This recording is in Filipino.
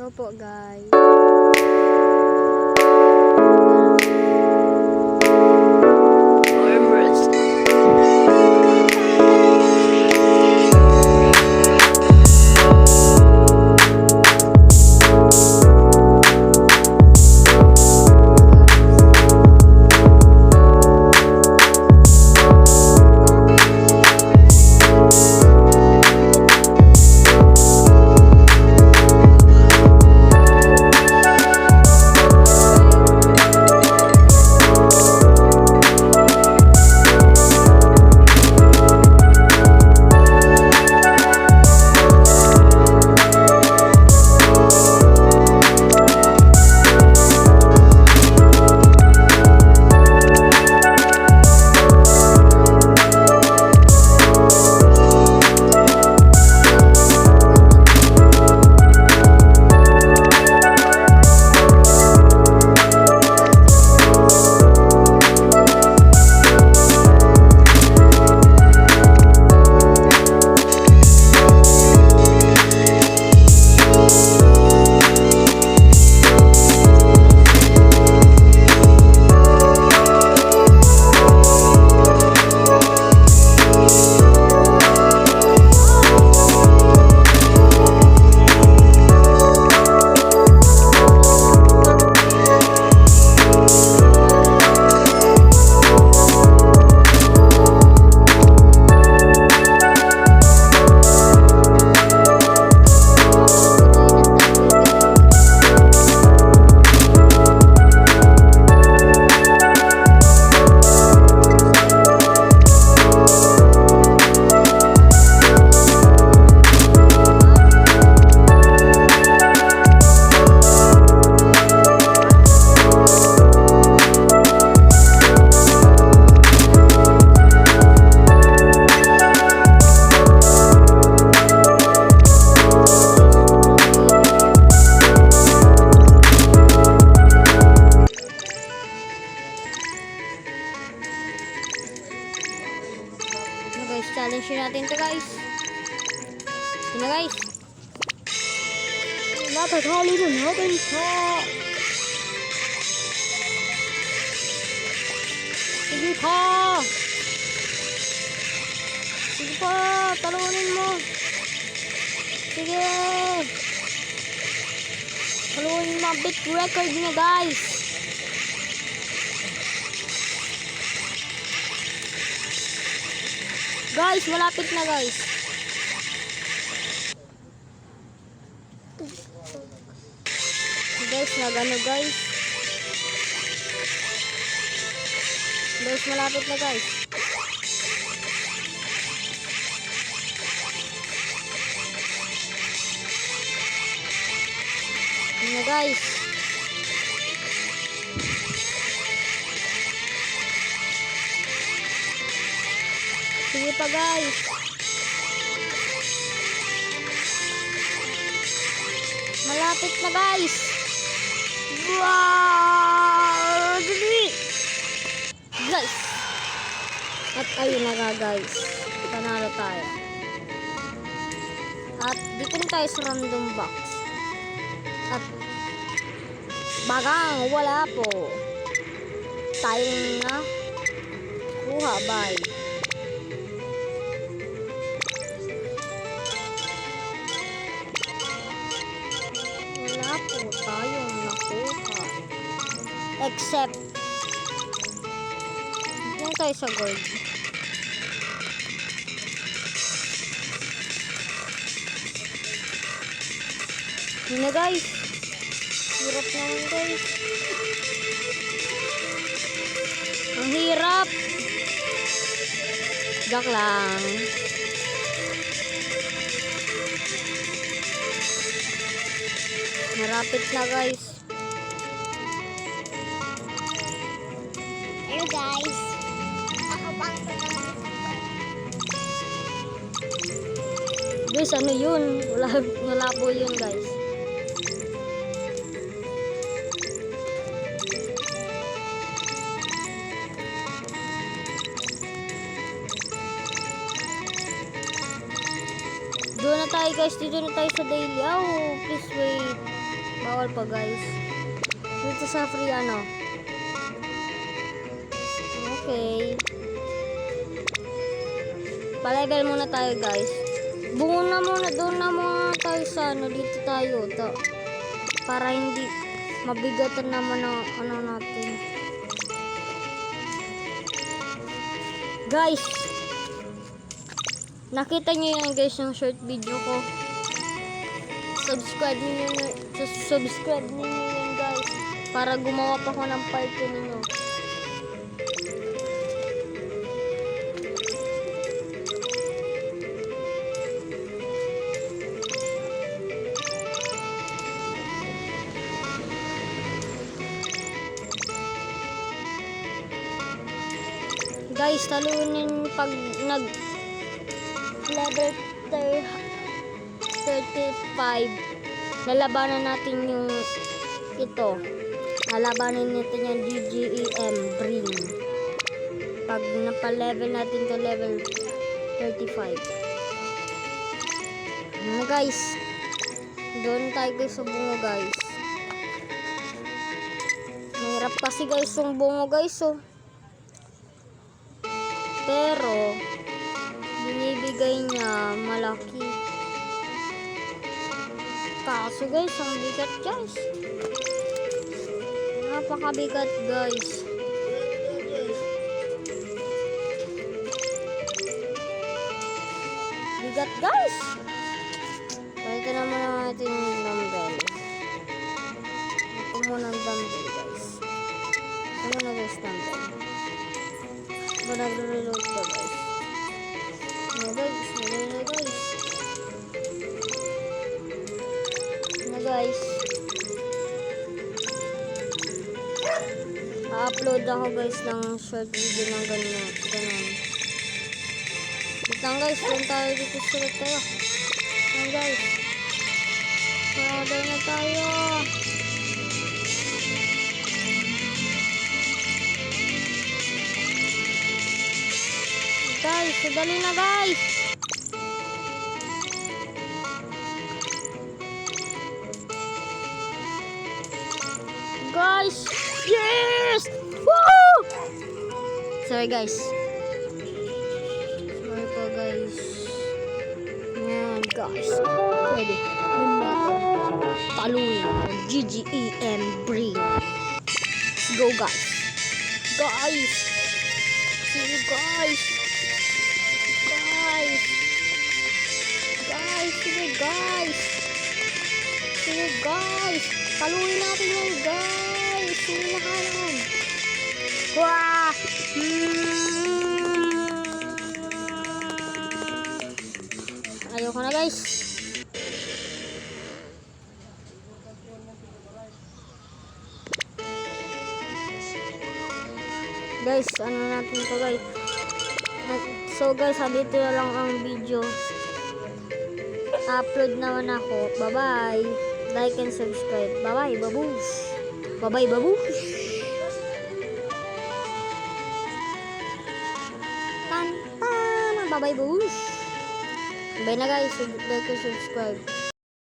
Opo, guys. Guys, challenge natin to guys. Yun na guys. Natatalo na natin siya. Sige pa. Sige pa, talunin mo. Sige. Talunin mo, big record niya guys. Guys, malapit na guys. Guys, nagano guys. Guys, malapit na guys. Yun na guys. Sige pa guys. Malapit na guys. Wow! Dali! Guys. At ayun na nga guys. Panalo tayo. At dito na tayo sa random box. At bagang wala po. Tayong na kuha bye. Po tayong nakuha except dyan tayo sa gold. Yun na guys, hirap naman guys, ang hirap. Joke lang. Marapit na guys. Hello guys. Ako bang Guys, ano yun? Wala po yun guys. Doon na tayo guys, dito na tayo sa daily. Oh, please wait. Bawal pa guys. Dito sa free ano. Okay. Pa-level muna tayo guys. Bungo na muna. Doon na muna tayo sa ano. Dito tayo. Para hindi mabigatan naman ang ano natin. Guys. Nakita niyo yan guys yung short video ko. Subscribe niyo yan guys. Para gumawa pa ko ng part 2 ninyo. Guys, talunin pag nag level 35 lalabanan natin yung ito. Lalabanan natin yung GGEM Bring. Pag napa-level natin to level 35. Ano guys? Doon tayo guys sa bungo guys. Mahirap kasi guys yung bungo guys oh. Pero binibigay niya malaki. Kaso guys, ang bigat guys. Napakabigat guys. Bigat guys. Palitan naman natin yung dumbbell. Ito muna ang dumbbell guys. Ito muna guys dumbbell. Ba nagre-reload pa guys. No guys, no guys. No guys. I-upload ako guys ng short video ng ganyan. Dito guys, lang tayo dito sulit tayo. Yan guys. Order na tayo. Guys, sadali na guys. Guys, yes! Woo! Sorry guys. Sorry po guys. Yan guys. Ready. Talunin. GGEM Bring. Let's go guys. Guys. See you guys. Sige guys. Talunin natin yan guys. Sige na kanan. Wah! Ayoko na guys. Guys, ano natin to guys. So guys, dito na lang ang video. Upload naman ako. Bye-bye. Like and subscribe. Bye-bye, babush. Bye-bye, babush. Tan-tan. Bye-bye, babush. Bye na guys. Like and subscribe.